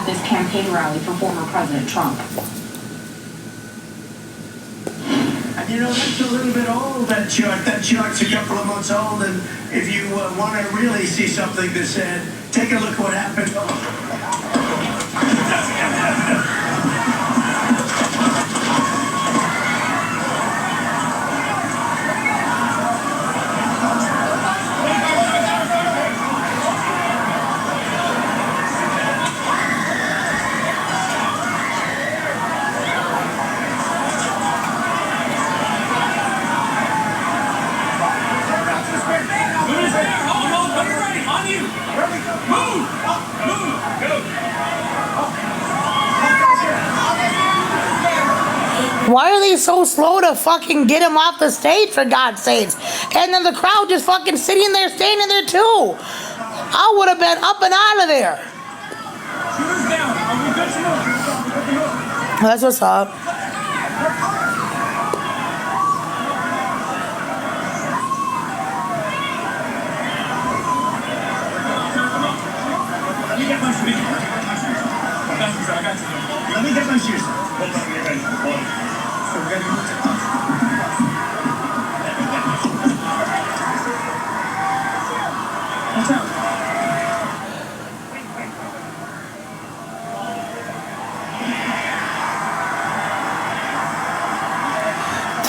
at this campaign rally for former President Trump. And you know, that's a little bit old, that chart. That chart's a couple of months old, and if you want to really see something that's said, take a look what happened. Why are they so slow to fucking get him off the stage, for God's sakes? And then the crowd just fucking sitting there, standing there too. I would have been up and out of there. That's what's up. Let me get my shoes.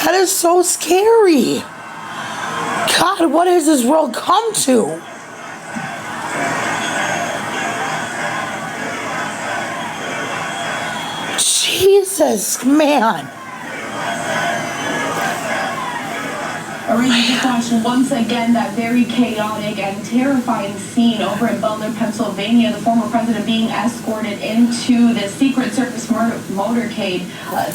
That is so scary. God, what has this world come to? Jesus, man. Alright, you just watched once again that very chaotic and terrifying scene over in Butler, Pennsylvania. The former president being escorted into the Secret Service motorcade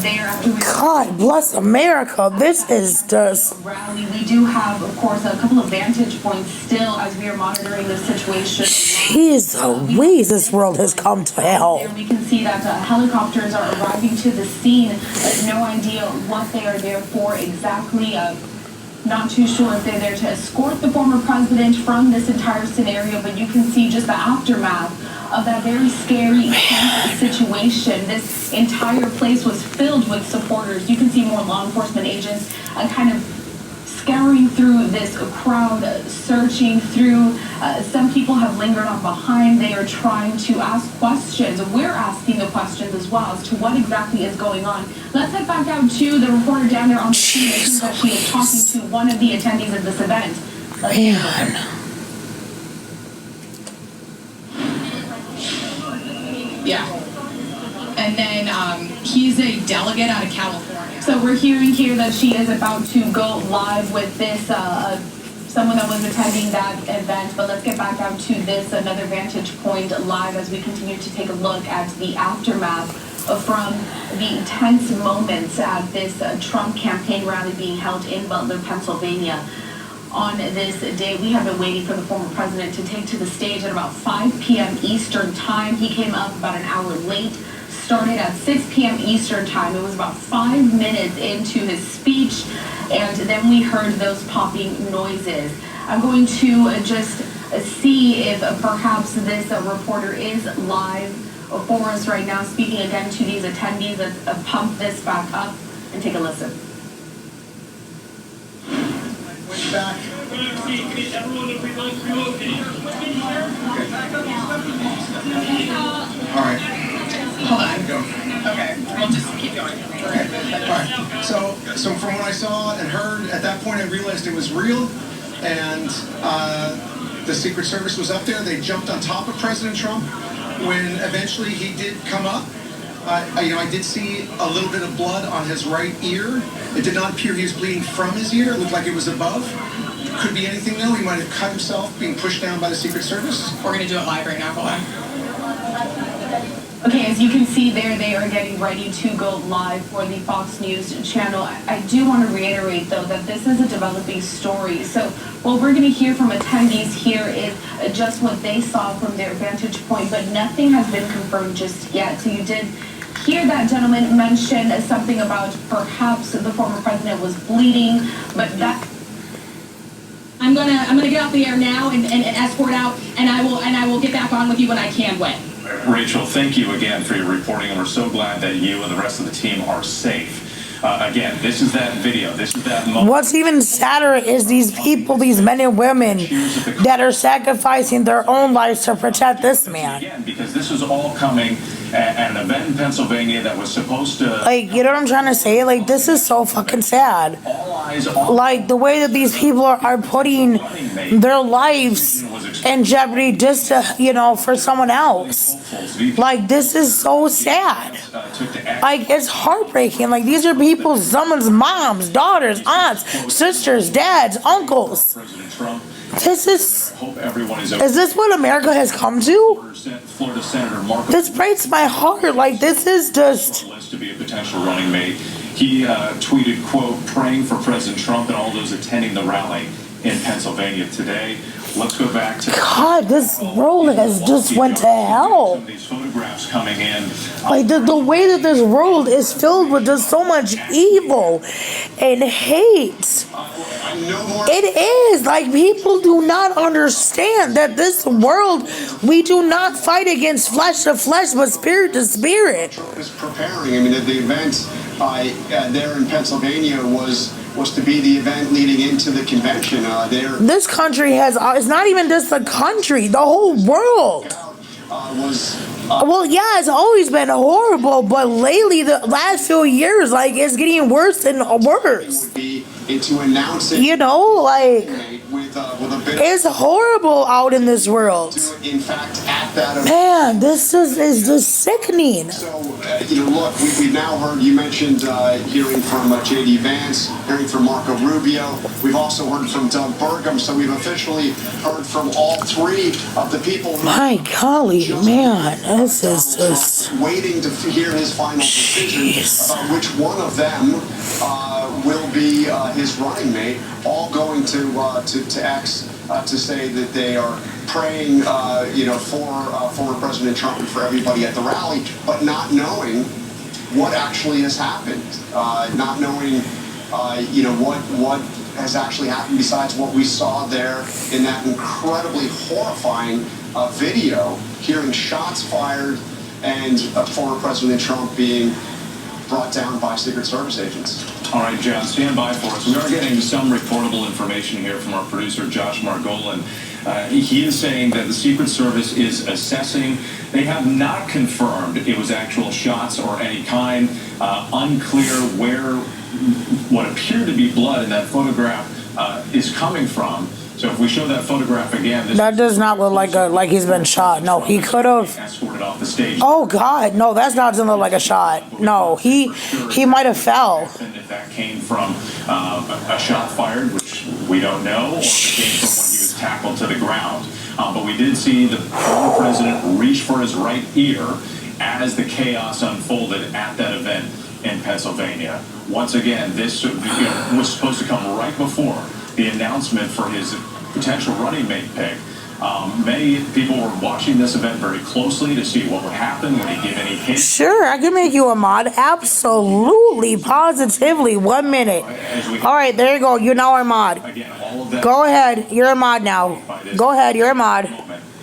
there after we... God bless America. This is just... rally. We do have, of course, a couple of vantage points still as we are monitoring the situation. Jeez Louise, this world has come to hell. There we can see that helicopters are arriving to the scene. No idea what they are there for exactly. Not too sure if they're there to escort the former president from this entire scenario, but you can see just the aftermath of that very scary situation. This entire place was filled with supporters. You can see more law enforcement agents kind of scouring through this crowd, searching through. Some people have lingered on behind. They are trying to ask questions. We're asking the questions as well as to what exactly is going on. Let's head back out to the reporter down there on the scene. It seems that she is talking to one of the attendees of this event. Man. Yeah. And then he's a delegate out of California. So we're hearing here that she is about to go live with this, someone that was attending that event. But let's get back out to this, another vantage point live as we continue to take a look at the aftermath from the tense moments at this Trump campaign rally being held in Butler, Pennsylvania. On this day, we have been waiting for the former president to take to the stage at about 5 p.m. Eastern time. He came up about an hour late, started at 6 p.m. Eastern time. It was about 5 minutes into his speech, and then we heard those popping noises. I'm going to just see if perhaps this reporter is live for us right now, speaking again to these attendees. Let's pump this back up and take a listen. Back. All right. Hold on. Go. Okay, we'll just keep going. Okay. All right. So from what I saw and heard at that point, I realized it was real, and the Secret Service was up there. They jumped on top of President Trump when eventually he did come up. I did see a little bit of blood on his right ear. It did not appear he was bleeding from his ear. It looked like it was above. Could be anything though. He might have cut himself being pushed down by the Secret Service. We're going to do it live right now. Hold on. Okay, as you can see there, they are getting ready to go live for the Fox News channel. I do want to reiterate, though, that this is a developing story. So what we're going to hear from attendees here is just what they saw from their vantage point, but nothing has been confirmed just yet. So you did hear that gentleman mention something about perhaps the former president was bleeding, but that... I'm gonna get off the air now and escort out, and I will get back on with you when I can win. Rachel, thank you again for your reporting, and we're so glad that you and the rest of the team are safe. Again, this is that video. This is that moment. What's even sadder is these people, these men and women that are sacrificing their own lives to protect this man. Again, because this is all coming at an event in Pennsylvania that was supposed to... Like, you know what I'm trying to say? Like, this is so fucking sad. All eyes on... Like, the way that these people are putting their lives in jeopardy just to, you know, for someone else. Like, this is so sad. Like, it's heartbreaking. Like, these are people, someone's moms, daughters, aunts, sisters, dads, uncles. President Trump. This is... Hope everyone is okay. Is this what America has come to? Florida Senator Marco... This breaks my heart. Like, this is just... ...to be a potential running mate. He tweeted, quote, praying for President Trump and all those attending the rally in Pennsylvania today. Let's go back to... God, this world has just went to hell. Some of these photographs coming in. Like, the way that this world is filled with just so much evil and hate. It is. Like, people do not understand that this world, we do not fight against flesh to flesh, but spirit to spirit. Trump is preparing. I mean, the event there in Pennsylvania was to be the event leading into the convention. This country has, it's not even just the country, the whole world. Well, yeah, it's always been horrible, but lately, the last few years, like, it's getting worse and worse. Would be into announcing, you know, like, with a bit it's horrible out in this world. In fact, at that event. Man, this is just sickening. So, you know, look, we've now heard, you mentioned hearing from J.D. Vance, hearing from Marco Rubio. We've also heard from Doug Burgum, so we've officially heard from all three of the people who... My golly, man, this is just... waiting to hear his final decision about which one of them will be his running mate, all going to X to say that they are praying, you know, for former President Trump and for everybody at the rally, but not knowing what actually has happened, not knowing, you know, what has actually happened besides what we saw there in that incredibly horrifying video, hearing shots fired and former President Trump being brought down by Secret Service agents. All right, John, stand by for us. We are getting some reportable information here from our producer, Josh Margolin. He is saying that the Secret Service is assessing. They have not confirmed it was actual shots or any kind. Unclear where what appeared to be blood in that photograph is coming from. So if we show that photograph again, that does not look like he's been shot. No, he could have escorted off the stage. Oh God, no, that's not doesn't look like a shot. No, he might have fell. If that came from a shot fired, which we don't know, or if it came from when he was tackled to the ground. But we did see the former president reach for his right ear as the chaos unfolded at that event in Pennsylvania. Once again, this was supposed to come right before the announcement for his potential running mate pick. Many people were watching this event very closely to see what would happen when he give any hints. Sure, I can make you a mod. Absolutely, positively. 1 minute. All right, there you go. You're now a mod. Again, all of that. Go ahead. You're a mod now. Go ahead. You're a mod.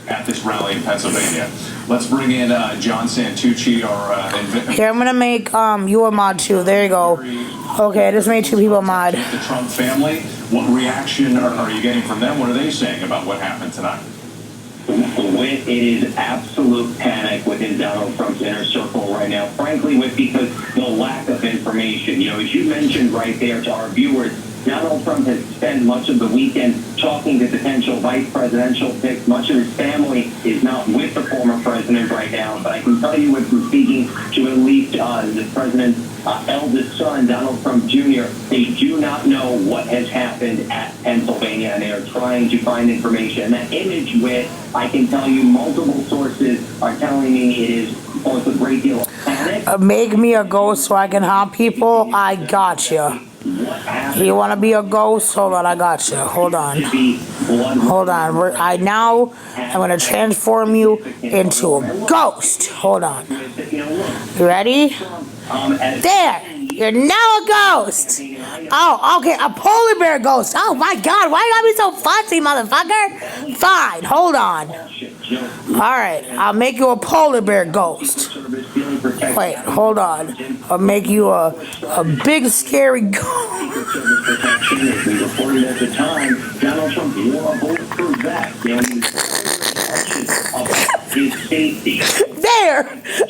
At this rally in Pennsylvania. Let's bring in John Santucci, our... Here, I'm going to make you a mod too. There you go. Okay, I just made 2 people mod. The Trump family, what reaction are you getting from them? What are they saying about what happened tonight? It is absolute panic within Donald Trump's inner circle right now, frankly, because the lack of information. You know, as you mentioned right there to our viewers, Donald Trump has spent much of the weekend talking to potential vice presidential picks. Much of his family is not with the former president right now, but I can tell you from speaking to at least the president's eldest son, Donald Trump Jr., they do not know what has happened at Pennsylvania, and they are trying to find information. And that image with, I can tell you, multiple sources are telling me it is both a great deal of panic. Make me a ghost so I can haunt people. I got you. You want to be a ghost? Hold on, I got you. Hold on. Hold on. I'm going to transform you into a ghost. Hold on. You ready? There. You're now a ghost. Oh, okay. A polar bear ghost. Oh, my God. Why you gotta be so fussy, motherfucker? Fine. Hold on. Alright, I'll make you a polar bear ghost. Wait, hold on. I'll make you a big scary ghost. Protection, as we reported at the time, Donald Trump wore a bulletproof vest. His safety. There!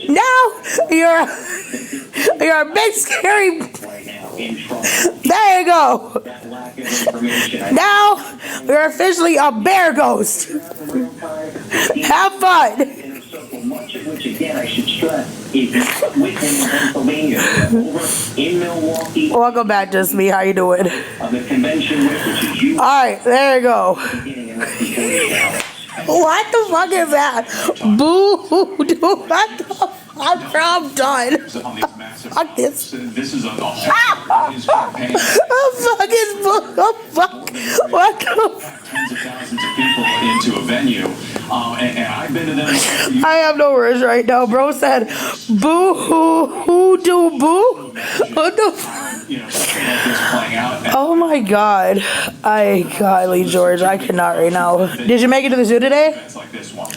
Now you're a big scary. Right now in Trump. There you go. That lack of information. Now you're officially a bear ghost. Have fun. Much of which, again, I should stress, is with him in Pennsylvania, over in Milwaukee. Welcome back, just me. How you doing? The convention which is you. All right, there you go. Beginning in less than 48 hours. What the fuck is that? Boo, dude. What the fuck? I'm done. On these massive Fuck this. This is a whole his campaign. Fuck is fuck. What the fuck? Tens of thousands of people into a venue, and I've been to them. I have no words right now. Bro said, boo who do boo? What the fuck? You know, something like this playing out. Oh my god. Golly George, I cannot right now. Did you make it to the zoo today? Events like this one.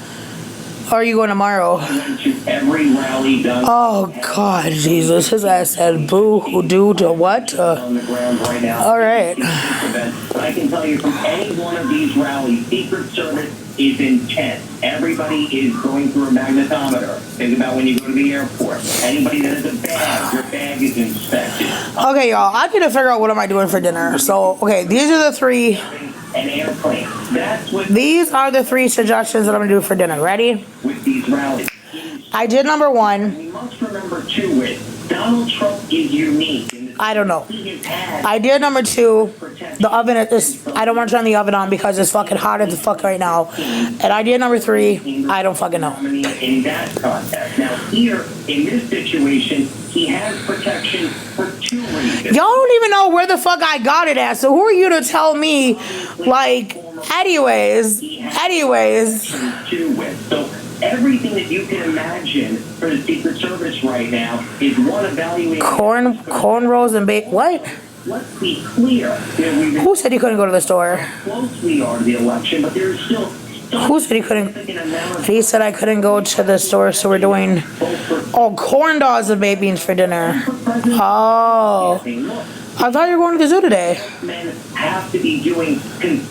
Or are you going tomorrow? Went to every rally done Oh god, Jesus. His ass said boo who do to what? on the ground right now. Alright. But I can tell you from any one of these rallies, Secret Service is intense. Everybody is going through a magnetometer. Think about when you go to the airport. Anybody that has a bag, your bag is inspected. Okay, y'all. I need to figure out what am I doing for dinner. So, okay, these are the three. An airplane. That's what These are the three suggestions that I'm gonna do for dinner. Ready? with these rallies. I did number one. We must remember too, Donald Trump is unique. In the I don't know. he has had I did number two. The oven is. I don't want to turn the oven on because it's fucking hot as the fuck right now. And I did number three. I don't fucking know. in that context. Now here, in this situation, he has protection for 2 reasons. Y'all don't even know where the fuck I got it at. So who are you to tell me? Like, anyways. To with. So everything that you can imagine for the Secret Service right now is one evaluating. Cornrows and bait. What? Let's be clear. Who said he couldn't go to the store? How close we are to the election, but there's still. Who said he couldn't? significant amount of He said I couldn't go to the store, so we're doing corn dogs and baked beans for dinner. Oh, Look, I thought you were going to the zoo today. men have to be doing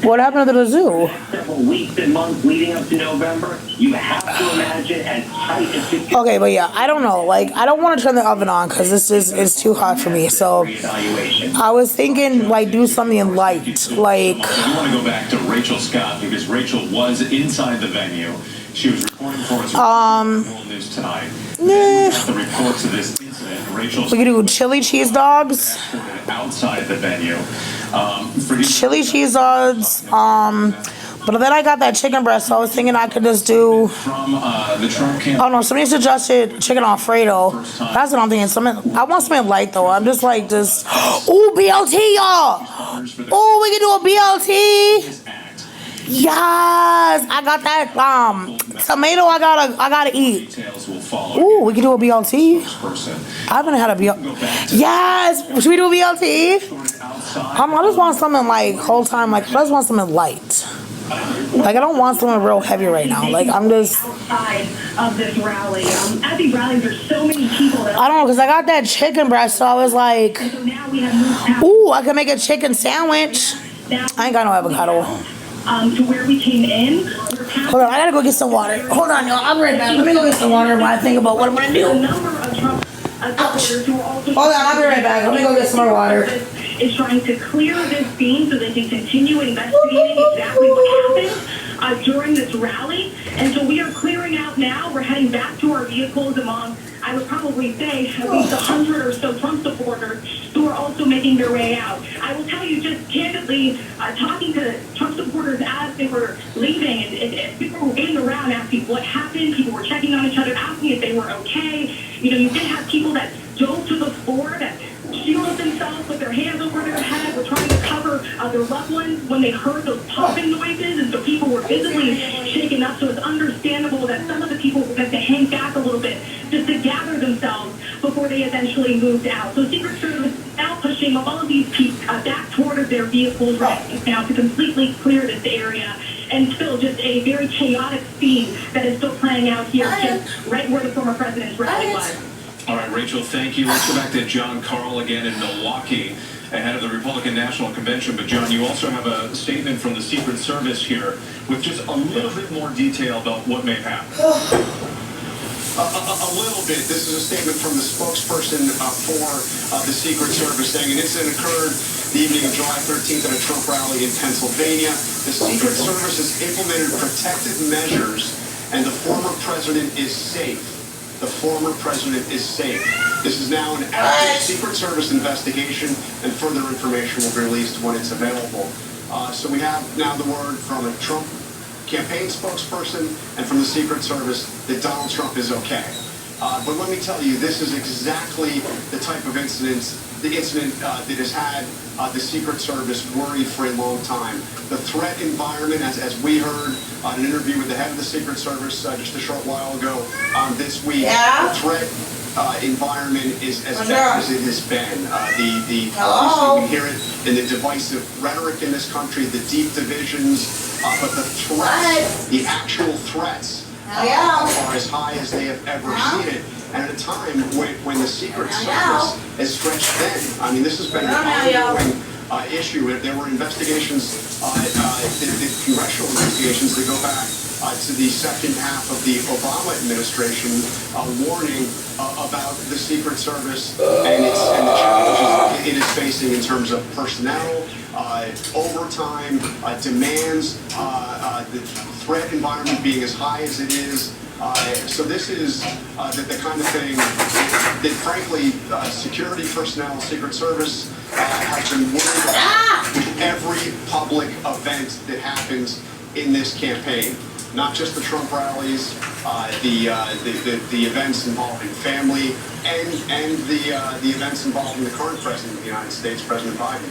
What happened to the zoo? several weeks and months leading up to November. You have to imagine as tight as security Okay, but yeah, I don't know. Like, I don't want to turn the oven on because it's too hot for me. So evaluation. I was thinking like do something light, like. I want to go back to Rachel Scott because Rachel was inside the venue. She was reporting for us. World News Tonight. The reports of this incident. Rachel We could do chili cheese dogs. escorted outside the venue. For you, Chili cheese dogs. But then I got that chicken breast, so I was thinking I could just do. from the Trump campaign. Oh no, somebody suggested chicken Alfredo. That's what I'm thinking. I want something light though. I'm just like this. Ooh, BLT, y'all. Ooh, we can do a BLT. Yes, I got that. Tomato. I gotta eat. Details will follow. Ooh, we can do a BLT. Person. I haven't had a BLT. Yes, should we do a BLT? Outside. I just want something like whole time. Like I just want something light. Like I don't want something real heavy right now. Like I'm just. outside of this rally. At these rallies, there's so many people that. I don't know, cause I got that chicken breast, so I was like, So now we have moved past ooh, I can make a chicken sandwich. now I ain't got no avocado. to where we came in. We're past Hold on, I gotta go get some water. Hold on, y'all. I'll be right back. Let me go get some water while I think about what I'm gonna a do. number of Trump supporters who are also. Hold on, I'll be right back. Let me go get some more water. Is trying to clear this scene so they can continue investigating exactly what happened during this rally. And so we are clearing out now. We're heading back to our vehicles among, I would probably say, at least 100 or so Trump supporters who are also making their way out. I will tell you just candidly, talking to Trump supporters as they were leaving, and people were getting around asking what happened. People were checking on each other, asking if they were okay. You know, you did have people that dove to the floor, that shielded themselves with their hands over their head, were trying to cover their loved ones when they heard those popping noises, and so people were visibly shaken up. So it's understandable that some of the people had to hang back a little bit just to gather themselves before they eventually moved out. So Secret Service is now pushing all of these people back toward their vehicles right now to completely clear this area. and still just a very chaotic scene that is still playing out here, just right where the former president's rally was. All right, Rachel, thank you. Let's go back to John Carl again in Milwaukee, ahead of the Republican National Convention. But, John, you also have a statement from the Secret Service here with just a little bit more detail about what may have happened. A little bit. This is a statement from the spokesperson for the Secret Service saying an incident occurred the evening of July 13th at a Trump rally in Pennsylvania. The Secret Service has implemented protective measures, and the former president is safe. The former president is safe. This is now an active Secret Service investigation, and further information will be released when it's available. So we have now the word from a Trump campaign spokesperson and from the Secret Service that Donald Trump is okay. But let me tell you, this is exactly the type of incident that has had the Secret Service worried for a long time. The threat environment, as we heard on an interview with the head of the Secret Service just a short while ago this week, the threat environment is as bad as it has been. Obviously we hear it in the divisive rhetoric in this country, the deep divisions, but the threats, the actual threats, are as high as they have ever seen it. And at a time when the Secret Service is stretched thin. I mean, this has been an ongoing issue. There were investigations, the congressional investigations that go back to the second half of the Obama administration, warning about the Secret Service and the challenges it is facing in terms of personnel, overtime, demands, the threat environment being as high as it is. So this is the kind of thing that frankly, security personnel, Secret Service, have been worried about with every public event that happens in this campaign. Not just the Trump rallies, the events involving family, and the events involving the current president of the United States, President Biden.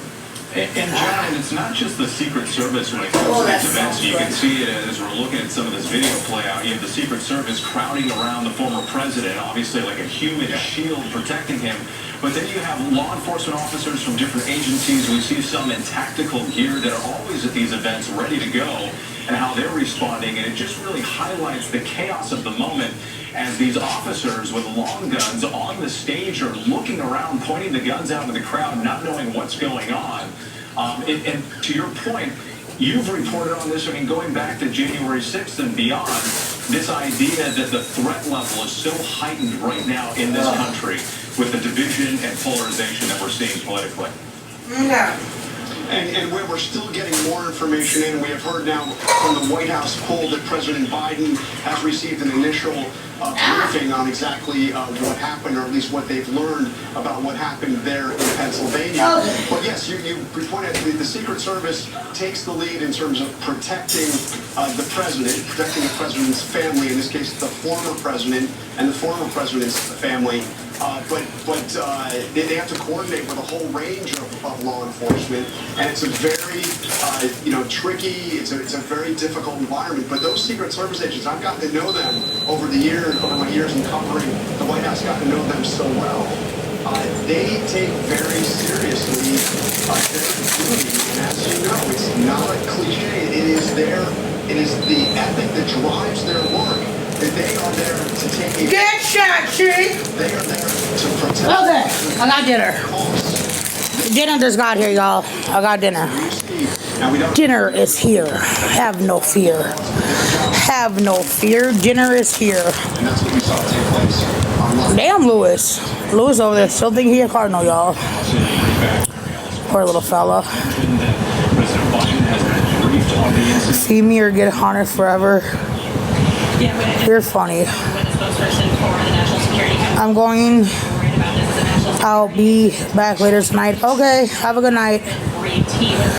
And John, it's not just the Secret Service when it comes to these events. You can see it as we're looking at some of this video play out. You have the Secret Service crowding around the former president, obviously like a human shield protecting him. But then you have law enforcement officers from different agencies. We see some in tactical gear that are always at these events ready to go, and how they're responding. And it just really highlights the chaos of the moment as these officers with long guns on the stage are looking around, pointing the guns out into the crowd, not knowing what's going on. And to your point, you've reported on this, I mean, going back to January 6th and beyond, this idea that the threat level is so heightened right now in this country with the division and polarization that we're seeing politically. And we're still getting more information in. We have heard now from the White House poll that President Biden has received an initial briefing on exactly what happened, or at least what they've learned about what happened there in Pennsylvania. But yes, you pointed out the Secret Service takes the lead in terms of protecting the president, protecting the president's family, in this case the former president and the former president's family. But they have to coordinate with a whole range of law enforcement, and it's a very tricky, it's a very difficult environment. But those Secret Service agents, I've gotten to know them over my years in covering the White House, got to know them so well. They take very seriously their duty, and as you know, it's not a cliche. It is the ethic that drives their work. That they are there to take a... Get shot, chick! They are there to protect... Okay, I got dinner. Dinner just got here, y'all. I got dinner. Dinner is here. Have no fear. Have no fear. Dinner is here. And that's what we saw take place. Damn, Lewis. Lewis over there still think he a Cardinal, y'all. Poor little fella. See me or get haunted forever. You're funny. I'm going. I'll be back later tonight. Okay, have a good night.